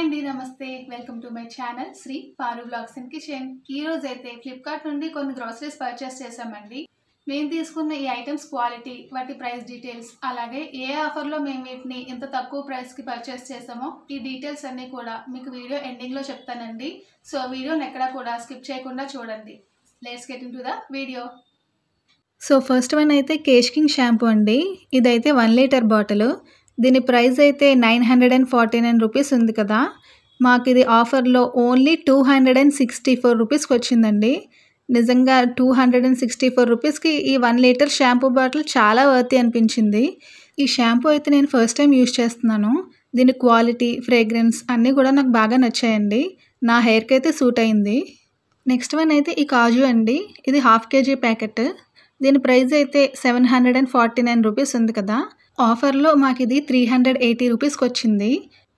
అండి నమస్తే welcome to my channel Sri Paru blogs and kitchen. ఈ రోజు అయితే ఫ్లిప్కార్ట్ నుండి కొన్ని గ్రోసరీస్ పర్చేస్ చేసామండి. మేము తీసుకున్న ఈ ఐటమ్స్ క్వాలిటీ, వాటి ప్రైస్ డీటెయిల్స్, అలాగే ఏ ఆఫర్లో మేము వీటిని ఎంత తక్కువ ప్రైస్కి పర్చేస్ చేసామో ఈ డీటెయిల్స్ అన్నీ కూడా మీకు వీడియో ఎండింగ్లో చెప్తానండి. సో వీడియోని ఎక్కడా కూడా స్కిప్ చేయకుండా చూడండి. Let's get into the video. So first one అయితే కేష్ కింగ్ షాంపూ అండి. ఇదైతే 1 లీటర్ బాటిల్. దీని ప్రైస్ అయితే 949 రూపీస్ ఉంది కదా. మాకు ఇది ఆఫర్లో ఓన్లీ 264 రూపీస్కి వచ్చిందండి. నిజంగా 264 రూపీస్కి ఈ 1 లీటర్ షాంపూ బాటిల్ చాలా వర్తీ అనిపించింది. ఈ షాంపూ అయితే నేను ఫస్ట్ టైం యూజ్ చేస్తున్నాను. దీని క్వాలిటీ, ఫ్రేగ్రెన్స్ అన్నీ కూడా నాకు బాగా నచ్చాయండి. నా హెయిర్కి అయితే సూట్ అయింది. నెక్స్ట్ వన్ అయితే ఈ కాజు అండి. ఇది 1/2 kg ప్యాకెట్. దీని ప్రైస్ అయితే 749 రూపీస్ ఉంది కదా. ఆఫర్లో మాకు ఇది 380 రూపీస్కి వచ్చింది.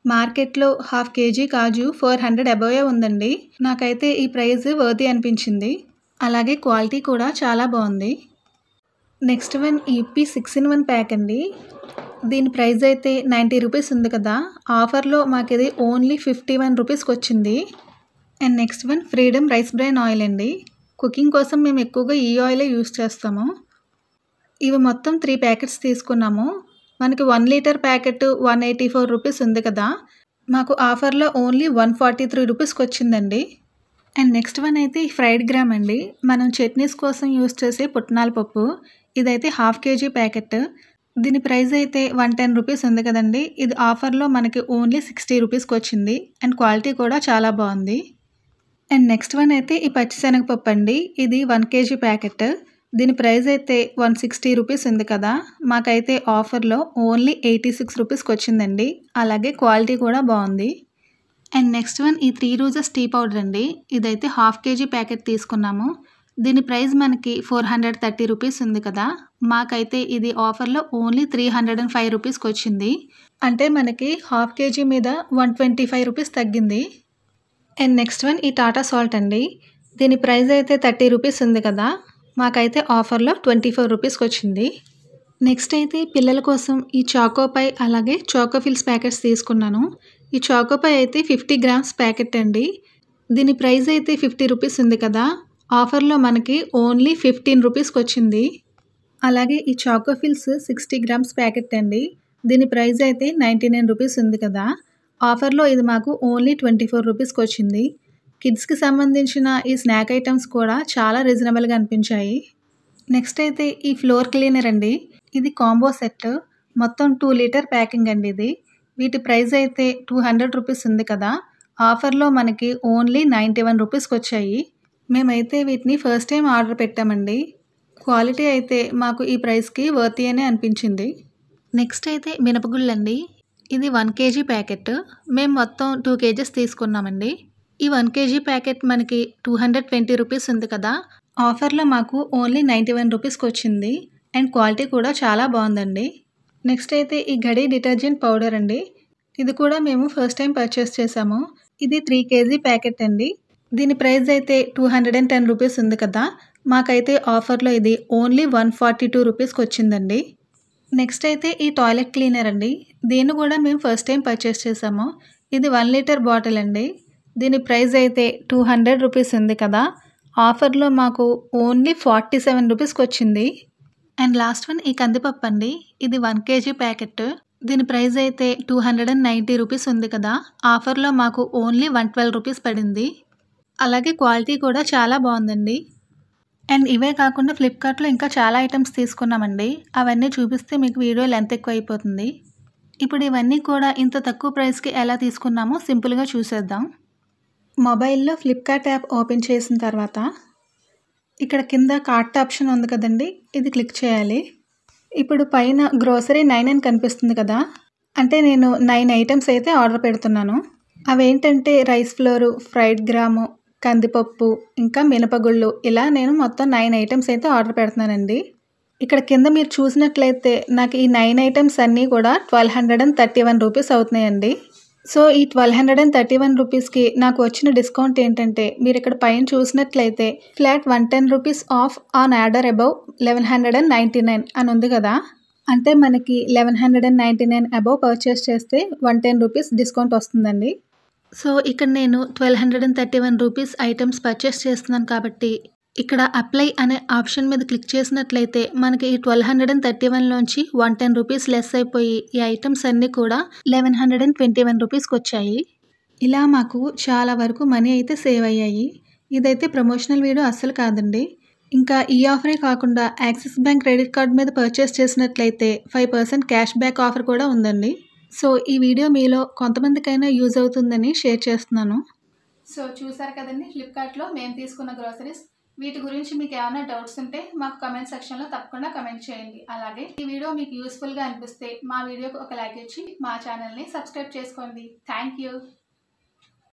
మార్కెట్లో 1/2 kg కాజు 400 అబోవే ఉందండి. నాకైతే ఈ ప్రైస్ వర్తీ అనిపించింది. అలాగే క్వాలిటీ కూడా చాలా బాగుంది. Next one UP 6-in-1 pack అండి. దీని ప్రైస్ అయితే 90 రూపీస్ ఉంది కదా. ఆఫర్లో మాకు ఇది ఓన్లీ 51 రూపీస్కి వచ్చింది. And next one freedom rice bran oil అండి. కుకింగ్ కోసం మేము ఎక్కువగా ఈ ఆయిలే యూస్ చేస్తాము. ఇవి మొత్తం 3 ప్యాకెట్స్ తీసుకున్నాము. మనకి 1 లీటర్ ప్యాకెట్ 184 రూపీస్ ఉంది కదా. మాకు ఆఫర్లో ఓన్లీ 143 రూపీస్కి వచ్చిందండి. అండ్ నెక్స్ట్ వన్ అయితే ఫ్రైడ్ గ్రామ్ అండి. మనం చట్నీస్ కోసం యూస్ చేసే పుట్నాల పప్పు. ఇదైతే 1/2 kg ప్యాకెట్. దీని ప్రైస్ అయితే 110 రూపీస్ ఉంది కదండి. ఇది ఆఫర్లో మనకి ఓన్లీ 60 రూపీస్కి వచ్చింది. అండ్ క్వాలిటీ కూడా చాలా బాగుంది. అండ్ నెక్స్ట్ వన్ అయితే ఈ పచ్చిశనగపప్పు అండి. ఇది 1 kg ప్యాకెట్. దీని ప్రైస్ అయితే 160 రూపీస్ ఉంది కదా. మాకైతే ఆఫర్లో ఓన్లీ 86 రూపీస్కి వచ్చిందండి. అలాగే క్వాలిటీ కూడా బాగుంది. అండ్ నెక్స్ట్ వన్ ఈ 3 రోజెస్ టీ పౌడర్ అండి. ఇదైతే 1/2 kg ప్యాకెట్ తీసుకున్నాము. దీని ప్రైస్ మనకి 430 రూపీస్ ఉంది కదా. మాకైతే ఇది ఆఫర్లో ఓన్లీ 305 రూపీస్కి వచ్చింది. అంటే మనకి 1/2 kg మీద 125 రూపీస్ తగ్గింది. అండ్ నెక్స్ట్ వన్ ఈ టాటా సాల్ట్ అండి. దీని ప్రైస్ అయితే 30 రూపీస్ ఉంది కదా. మాకైతే ఆఫర్లో 24 రూపీస్కి వచ్చింది. నెక్స్ట్ అయితే పిల్లల కోసం ఈ చాకోపై అలాగే చాకోఫిల్స్ ప్యాకెట్స్ తీసుకున్నాను. ఈ చాకోపై అయితే 50 గ్రామ్స్ ప్యాకెట్ అండి. దీని ప్రైస్ అయితే 50 రూపీస్ ఉంది కదా. ఆఫర్లో మనకి ఓన్లీ 15 రూపీస్కి వచ్చింది. అలాగే ఈ చాకోఫిల్స్ 60 గ్రామ్స్ ప్యాకెట్ అండి. దీని ప్రైస్ అయితే 99 రూపీస్ ఉంది కదా. ఆఫర్లో ఇది మాకు ఓన్లీ 24 రూపీస్కి వచ్చింది. కిడ్స్కి సంబంధించిన ఈ స్నాక్ ఐటమ్స్ కూడా చాలా రీజనబుల్గా అనిపించాయి. నెక్స్ట్ అయితే ఈ ఫ్లోర్ క్లీనర్ అండి. ఇది కాంబో సెట్. మొత్తం 2 లీటర్ ప్యాకింగ్ అండి ఇది. వీటి ప్రైస్ అయితే 200 రూపీస్ ఉంది కదా. ఆఫర్లో మనకి ఓన్లీ 91 రూపీస్కి వచ్చాయి. మేమైతే వీటిని ఫస్ట్ టైం ఆర్డర్ పెట్టామండి. క్వాలిటీ అయితే మాకు ఈ ప్రైస్కి వర్తీ అనే అనిపించింది. నెక్స్ట్ అయితే మినపగుళ్ళు అండి. ఇది 1 kg ప్యాకెట్. మేము మొత్తం 2 kgs తీసుకున్నామండి. ఈ 1 kg ప్యాకెట్ మనకి 220 రూపీస్ ఉంది కదా. ఆఫర్లో మాకు ఓన్లీ 91 రూపీస్కి వచ్చింది. అండ్ క్వాలిటీ కూడా చాలా బాగుందండి. నెక్స్ట్ అయితే ఈ గడి డిటర్జెంట్ పౌడర్ అండి. ఇది కూడా మేము ఫస్ట్ టైం పర్చేస్ చేసాము. ఇది 3 kg ప్యాకెట్ అండి. దీని ప్రైస్ అయితే 210 రూపీస్ ఉంది కదా. మాకైతే ఆఫర్లో ఇది ఓన్లీ 142 రూపీస్కి వచ్చిందండి. నెక్స్ట్ అయితే ఈ టాయిలెట్ క్లీనర్ అండి. దీన్ని కూడా మేము ఫస్ట్ టైం పర్చేస్ చేసాము. ఇది 1 లీటర్ బాటిల్ అండి. దీని ప్రైస్ అయితే 200 రూపీస్ ఉంది కదా. ఆఫర్లో మాకు ఓన్లీ 47 రూపీస్కి వచ్చింది. అండ్ లాస్ట్ వన్ ఈ కందిపప్పు అండి. ఇది 1 kg ప్యాకెట్. దీని ప్రైస్ అయితే 290 రూపీస్ ఉంది కదా. ఆఫర్లో మాకు ఓన్లీ 112 రూపీస్ పడింది. అలాగే క్వాలిటీ కూడా చాలా బాగుందండి. అండ్ ఇవే కాకుండా ఫ్లిప్కార్ట్లో ఇంకా చాలా ఐటమ్స్ తీసుకున్నామండి. అవన్నీ చూపిస్తే మీకు వీడియో లెంత్ ఎక్కువ అయిపోతుంది. ఇప్పుడు ఇవన్నీ కూడా ఇంత తక్కువ ప్రైస్కి ఎలా తీసుకున్నామో సింపుల్గా చూసేద్దాం. మొబైల్లో ఫ్లిప్కార్ట్ యాప్ ఓపెన్ చేసిన తర్వాత ఇక్కడ కింద కార్ట్ ఆప్షన్ ఉంది కదండి. ఇది క్లిక్ చేయాలి. ఇప్పుడు పైన గ్రోసరీ 9 అని కనిపిస్తుంది కదా. అంటే నేను 9 ఐటమ్స్ అయితే ఆర్డర్ పెడుతున్నాను. అవేంటంటే రైస్ ఫ్లోరు, ఫ్రైడ్ గ్రాము, కందిపప్పు, ఇంకా మినపగుళ్ళు, ఇలా నేను మొత్తం 9 ఐటమ్స్ అయితే ఆర్డర్ పెడుతున్నానండి. ఇక్కడ కింద మీరు చూసినట్లయితే నాకు ఈ 9 ఐటమ్స్ అన్నీ కూడా 1231 రూపీస్ అవుతున్నాయండి. సో ఈ 1231 రూపీస్కి నాకు వచ్చిన డిస్కౌంట్ ఏంటంటే మీరు ఇక్కడ పైన చూసినట్లయితే flat 110 rupees of on order above 1199 అని ఉంది కదా. అంటే మనకి 1199 అబౌవ్ పర్చేస్ చేస్తే 110 రూపీస్ డిస్కౌంట్ వస్తుందండి. సో ఇక్కడ నేను 1231 రూపీస్ ఐటమ్స్ పర్చేస్ చేస్తున్నాను కాబట్టి ఇక్కడ అప్లై అనే ఆప్షన్ మీద క్లిక్ చేసినట్లయితే మనకి ఈ 1231లోంచి 110 రూపీస్ లెస్ అయిపోయి ఈ ఐటమ్స్ అన్నీ కూడా 1121 రూపీస్కి వచ్చాయి. ఇలా మాకు చాలా వరకు మనీ అయితే సేవ్ అయ్యాయి. ఇదైతే ప్రమోషనల్ వీడియో అస్సలు కాదండి. ఇంకా ఈ ఆఫరే కాకుండా యాక్సిస్ బ్యాంక్ క్రెడిట్ కార్డ్ మీద పర్చేస్ చేసినట్లయితే 5% క్యాష్ బ్యాక్ ఆఫర్ కూడా ఉందండి. సో ఈ వీడియో మీలో కొంతమందికైనా యూజ్ అవుతుందని షేర్ చేస్తున్నాను. సో చూసారు కదండి ఫ్లిప్కార్ట్లో మేము తీసుకున్న గ్రోసరీస్. వీటి గురించి మీకు ఏమైనా డౌట్స్ ఉంటే మాకు కమెంట్ సెక్షన్లో తప్పకుండా కమెంట్ చేయండి. అలాగే ఈ వీడియో మీకు యూస్ఫుల్గా అనిపిస్తే మా వీడియోకి ఒక లైక్ ఇచ్చి మా ఛానల్ని సబ్స్క్రైబ్ చేసుకోండి. Thank you.